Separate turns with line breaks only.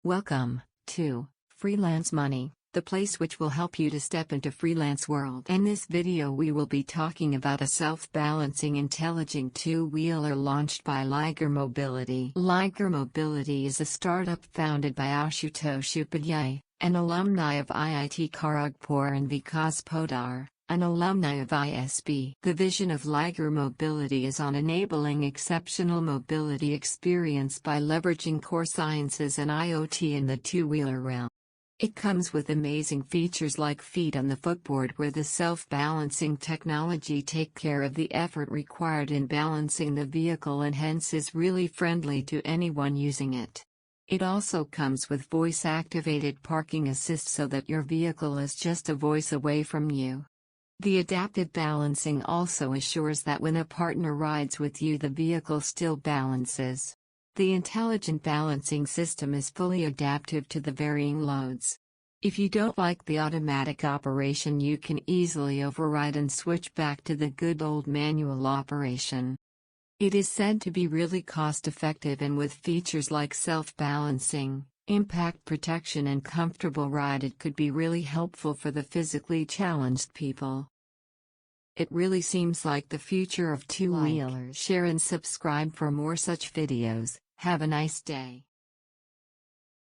Welcome to Freelance Money, the place which will help you to step into freelance world. In this video we will be talking about a self-balancing intelligent two-wheeler launched by Liger Mobility. Liger Mobility is a startup founded by Ashutosh Upadhyay, an alumni of IIT Kharagpur and Vikas Poddar, an alumni of ISB. The vision of Liger Mobility is on enabling exceptional mobility experience by leveraging core sciences and IoT in the two-wheeler realm. It comes with amazing features like feet on the footboard, where the self-balancing technology take care of the effort required in balancing the vehicle and hence is really friendly to anyone using it. It also comes with voice-activated parking assist so that your vehicle is just a voice away from you. The adaptive balancing also assures that when a partner rides with you the vehicle still balances. The intelligent balancing system is fully adaptive to the varying loads. If you don't like the automatic operation, you can easily override and switch back to the good old manual operation. It is said to be really cost-effective, and with features like self-balancing, impact protection and comfortable ride, it could be really helpful for the physically challenged people. It really seems like the future of two-wheelers. Share and subscribe for more such videos. Have a nice day.